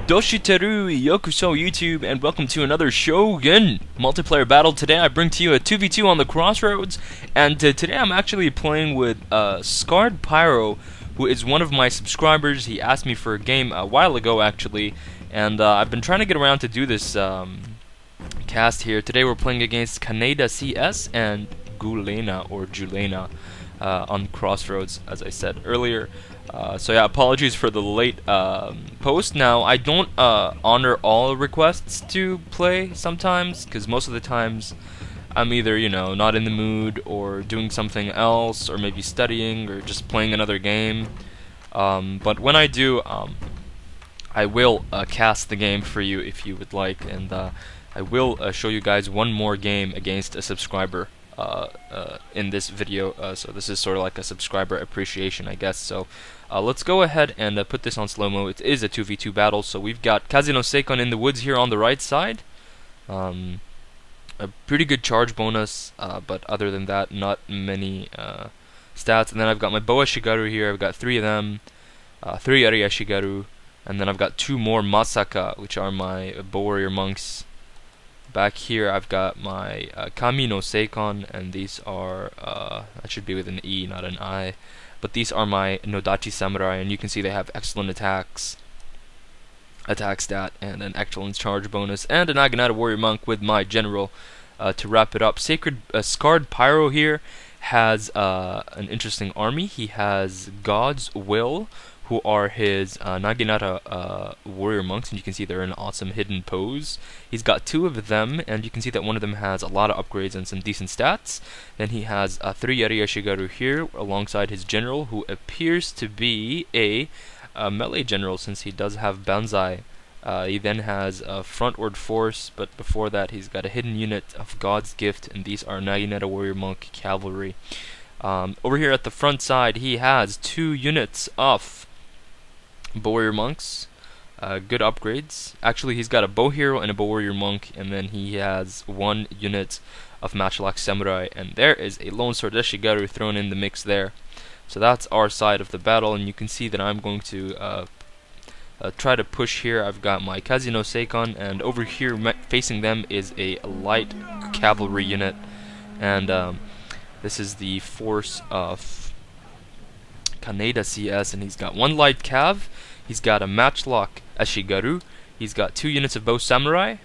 Doshiteru Yokuso YouTube, and welcome to another Shogun multiplayer battle. Today I bring to you a 2v2 on the Crossroads, and today I'm actually playing with Scarred Pyro, who is one of my subscribers. He asked me for a game a while ago actually, and I've been trying to get around to do this cast here. Today we're playing against Kaneda CS and Gulena or Julena on Crossroads, as I said earlier. So yeah, apologies for the late post. Now, I don't honor all requests to play sometimes, because most of the times I'm either, you know, not in the mood, or doing something else, or maybe studying, or just playing another game. But when I do, I will cast the game for you if you would like, and I will show you guys one more game against a subscriber in this video, so this is sort of like a subscriber appreciation, I guess. So let's go ahead and put this on slow-mo. It is a 2v2 battle, so we've got Kazino Seikon in the woods here on the right side. A pretty good charge bonus, but other than that, not many stats. And then I've got my Boa Shigaru here. I've got 3 of them, 3 Area Shigaru, and then I've got 2 more Masaka, which are my Warrior Monks. Back here I've got my Kami no Seikon, and these are, that should be with an E, not an I, but these are my Nodachi Samurai, and you can see they have excellent attack stat, and an excellent charge bonus, and a Naginata Warrior Monk with my General to wrap it up. Scarred Pyro here has an interesting army. He has God's Will, who are his Naginata Warrior Monks, and you can see they're in an awesome hidden pose. He's got 2 of them, and you can see that one of them has a lot of upgrades and some decent stats. Then he has 3 Area Shigaru here, alongside his General, who appears to be a melee general, since he does have Banzai. He then has a frontward force, but before that he's got a hidden unit of God's Gift, and these are Naginata Warrior Monk Cavalry. Over here at the front side, he has 2 units of Warrior Monks, good upgrades. Actually, he's got a Bow Hero and a Bow Warrior Monk, and then he has 1 unit of Matchlock Samurai, and there is a Lone Sword Shigaru thrown in the mix there. So that's our side of the battle, and you can see that I'm going to try to push here. I've got my Kazino Seikon, and over here facing them is a light cavalry unit, and this is the force of Kaneda CS, and he's got 1 light cav, he's got a Matchlock Ashigaru, he's got 2 units of Bow Samurai,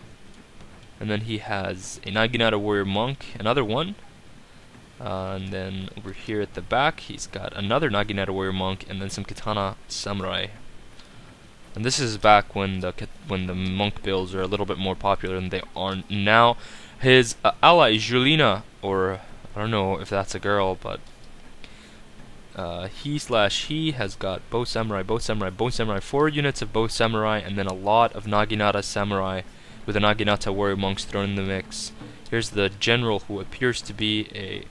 and then he has a Naginata Warrior Monk, another one, and then over here at the back he's got another Naginata Warrior Monk, and then some Katana Samurai. And this is back when the monk builds are a little bit more popular than they are now. His ally Julina, or I don't know if that's a girl, but he has got Bow Samurai, Bow Samurai, Bow Samurai, 4 units of Bow Samurai, and then a lot of Naginata Samurai with the Naginata Warrior Monks thrown in the mix. Here's the General, who appears to be a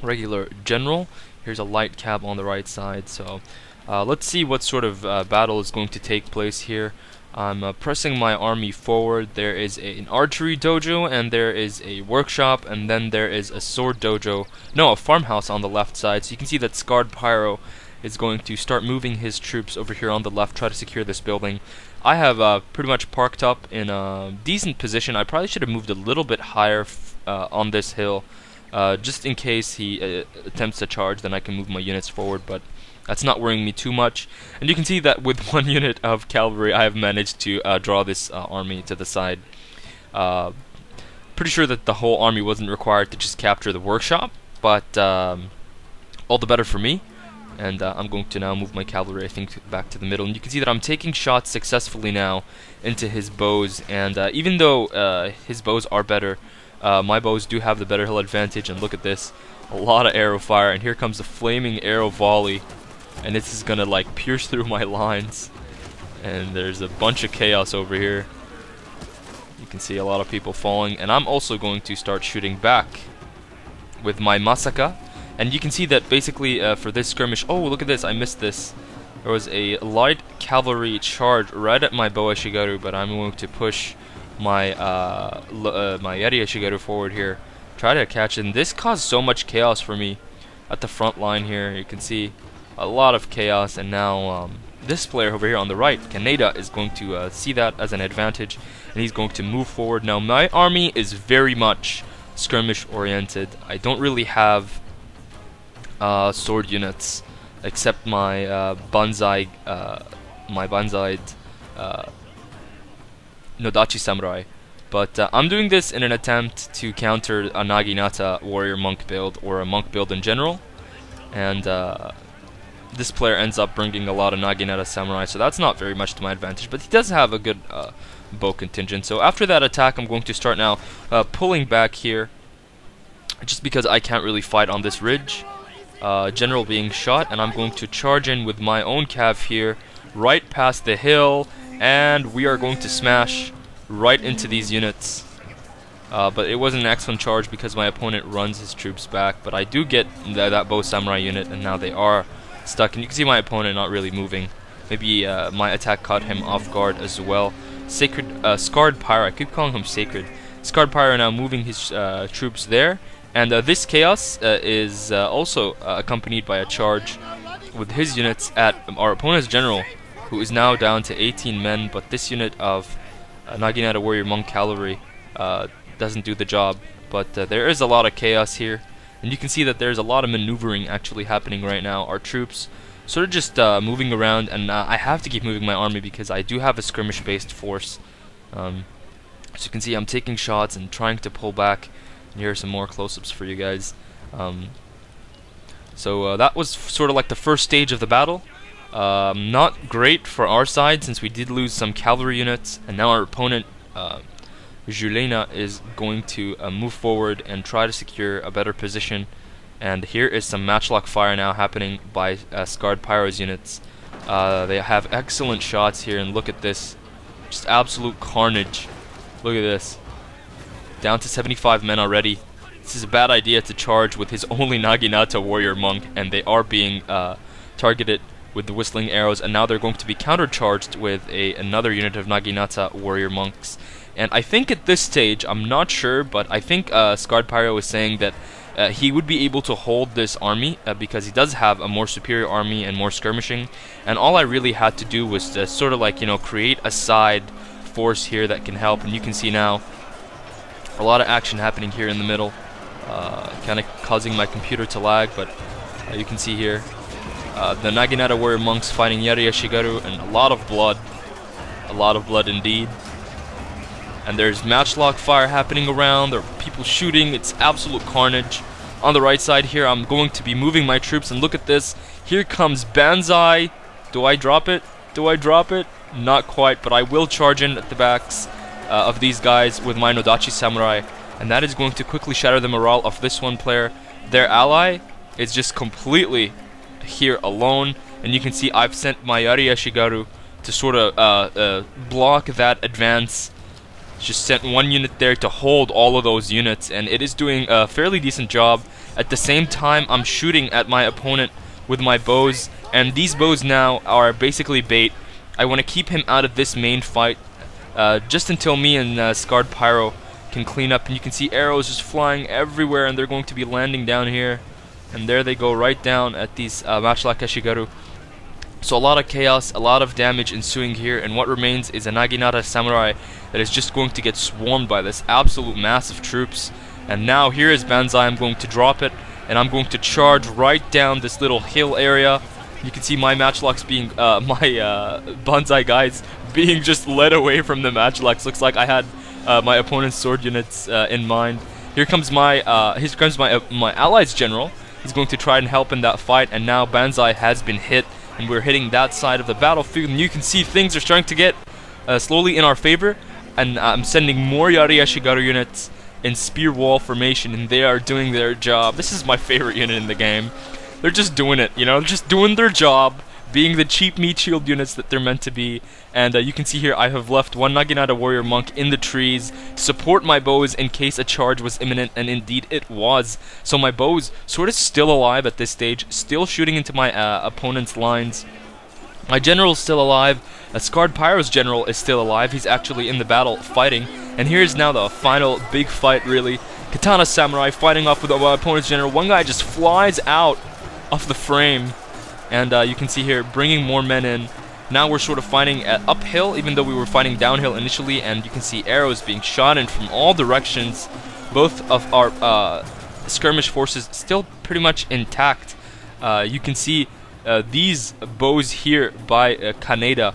regular General. Here's a light cab on the right side. So let's see what sort of battle is going to take place here. I'm pressing my army forward. There is an archery dojo, and there is a workshop, and then there is a sword dojo. No, a farmhouse on the left side. So you can see that Scarred Pyro is going to start moving his troops over here on the left, try to secure this building. I have pretty much parked up in a decent position. I probably should have moved a little bit higher on this hill, just in case he attempts to charge. Then I can move my units forward, but that's not worrying me too much. And you can see that with 1 unit of cavalry I have managed to draw this army to the side. Pretty sure that the whole army wasn't required to just capture the workshop, but all the better for me. And I'm going to now move my cavalry, I think, back to the middle. And you can see that I'm taking shots successfully now into his bows, and even though his bows are better, my bows do have the better hill advantage. And look at this, a lot of arrow fire, and here comes a flaming arrow volley. And this is gonna like pierce through my lines, and there's a bunch of chaos over here. You can see a lot of people falling, and I'm also going to start shooting back with my Masaka. And you can see that basically for this skirmish, oh look at this, I missed this. There was a light cavalry charge right at my Boa Shigaru, but I'm going to push my my Area Shigaru forward here, try to catch it. And this caused so much chaos for me at the front line here. You can see a lot of chaos, and now this player over here on the right, Kaneda, is going to see that as an advantage, and he's going to move forward. Now my army is very much skirmish oriented. I don't really have sword units except my Banzai Nodachi Samurai. But I'm doing this in an attempt to counter a Naginata warrior monk build, or a monk build in general. And this player ends up bringing a lot of Naginata Samurai, so that's not very much to my advantage. But he does have a good bow contingent. So after that attack, I'm going to start now pulling back here, just because I can't really fight on this ridge. General being shot, and I'm going to charge in with my own cav here, right past the hill, and we are going to smash right into these units. But it wasn't an excellent charge because my opponent runs his troops back, but I do get that bow samurai unit, and now they are stuck, and you can see my opponent not really moving. Maybe my attack caught him off guard as well. Scarred Pyro, I keep calling him Sacred. Scarred Pyro now moving his troops there, and this chaos is also accompanied by a charge with his units at our opponent's general, who is now down to 18 men, but this unit of Naginata Warrior Monk Cavalry doesn't do the job. But there is a lot of chaos here, and you can see that there's a lot of maneuvering actually happening right now. Our troops sort of just moving around, and I have to keep moving my army because I do have a skirmish-based force. As you can see, I'm taking shots and trying to pull back. And here are some more close-ups for you guys. So that was sort of like the first stage of the battle. Not great for our side since we did lose some cavalry units, and now our opponent Julena is going to move forward and try to secure a better position. And here is some matchlock fire now happening by Scarred Pyro's units. They have excellent shots here, and look at this, just absolute carnage. Look at this, down to 75 men already. This is a bad idea to charge with his only Naginata warrior monk, and they are being targeted with the whistling arrows, and now they're going to be countercharged with another unit of Naginata warrior monks. And I think at this stage, I'm not sure, but I think Scarred Pyro is saying that he would be able to hold this army because he does have a more superior army and more skirmishing, and all I really had to do was to sort of like, you know, create a side force here that can help. And you can see now a lot of action happening here in the middle, kind of causing my computer to lag, but you can see here the Naginata warrior monks fighting Yariya Shigaru, and a lot of blood indeed. And there's matchlock fire happening around, there are people shooting, it's absolute carnage. On the right side here, I'm going to be moving my troops, and look at this, here comes Banzai. Do I drop it? Do I drop it? Not quite, but I will charge in at the backs of these guys with my Nodachi Samurai, and that is going to quickly shatter the morale of this one player. Their ally is just completely here alone, and you can see I've sent my Yariya Shigaru to sort of block that advance. Just sent one unit there to hold all of those units, and it is doing a fairly decent job. At the same time, I'm shooting at my opponent with my bows, and these bows now are basically bait. I want to keep him out of this main fight just until me and Scarred Pyro can clean up. And you can see arrows just flying everywhere, and they're going to be landing down here, and there they go, right down at these Matchlock Eshigaru. So a lot of chaos, a lot of damage ensuing here, and what remains is a Naginata Samurai that is just going to get swarmed by this absolute mass of troops. And now here is Banzai. I'm going to drop it, and I'm going to charge right down this little hill area. You can see my matchlocks being, my Banzai guys being just led away from the matchlocks. Looks like I had my opponent's sword units in mind. Here comes my my allies general. He's going to try and help in that fight, and now Banzai has been hit, and we're hitting that side of the battlefield, and you can see things are starting to get slowly in our favor. And I'm sending more Yariya Shigaru units in spear wall formation, and they are doing their job. This is my favorite unit in the game. They're just doing it, you know, just doing their job, being the cheap meat shield units that they're meant to be. And you can see here I have left one Naginata warrior monk in the trees to support my bows in case a charge was imminent, and indeed it was. So my bows sort of still alive at this stage, still shooting into my opponent's lines. My general is still alive. Scarred Pyro's general is still alive. He's actually in the battle fighting. And here's now the final big fight, really. Katana Samurai fighting off with my opponent's general. One guy just flies out of the frame. And you can see here, bringing more men in. Now we're sort of fighting at uphill, even though we were fighting downhill initially, and you can see arrows being shot in from all directions. Both of our skirmish forces still pretty much intact. You can see these bows here by Kaneda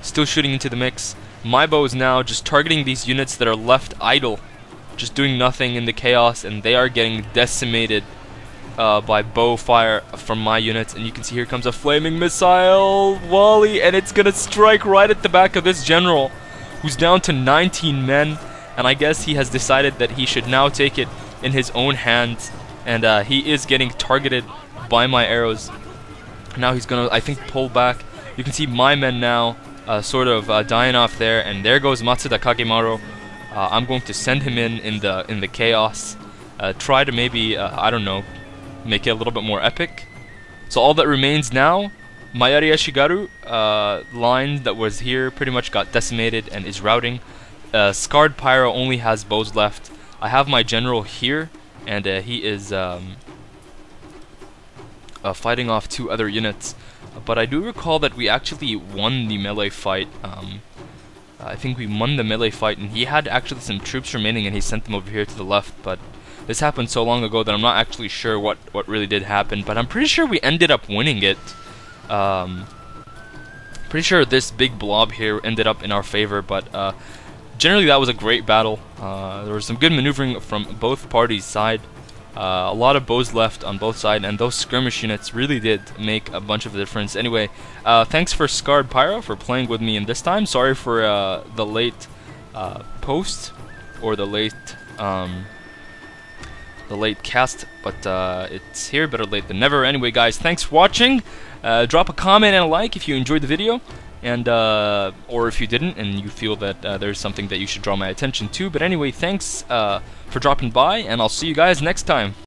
still shooting into the mix. My bow is now just targeting these units that are left idle, just doing nothing in the chaos, and they are getting decimated by bow fire from my units. And you can see here comes a flaming missile volley, and it's gonna strike right at the back of this general, who's down to 19 men. And I guess he has decided that he should now take it in his own hands, and he is getting targeted by my arrows. Now he's gonna, I think, pull back. You can see my men now sort of dying off there, and there goes Matsuda Kakemaru. I'm going to send him in the chaos. Try to maybe I don't know, make it a little bit more epic. So all that remains now, Mayari Yashigaru line that was here pretty much got decimated and is routing. Scarred Pyro only has bows left. I have my general here, and he is fighting off 2 other units. But I do recall that we actually won the melee fight. I think we won the melee fight, and he had actually some troops remaining, and he sent them over here to the left. But this happened so long ago that I'm not actually sure what really did happen. But I'm pretty sure we ended up winning it. Pretty sure this big blob here ended up in our favor. But generally, that was a great battle. There was some good maneuvering from both parties' side. A lot of bows left on both sides, and those skirmish units really did make a bunch of difference. Anyway, thanks for Scarred Pyro for playing with me in this time. Sorry for the late post, or the late cast, but it's here, better late than never. Anyway, guys, thanks for watching. Drop a comment and a like if you enjoyed the video, and or if you didn't and you feel that there's something that you should draw my attention to. But anyway, thanks for dropping by, and I'll see you guys next time.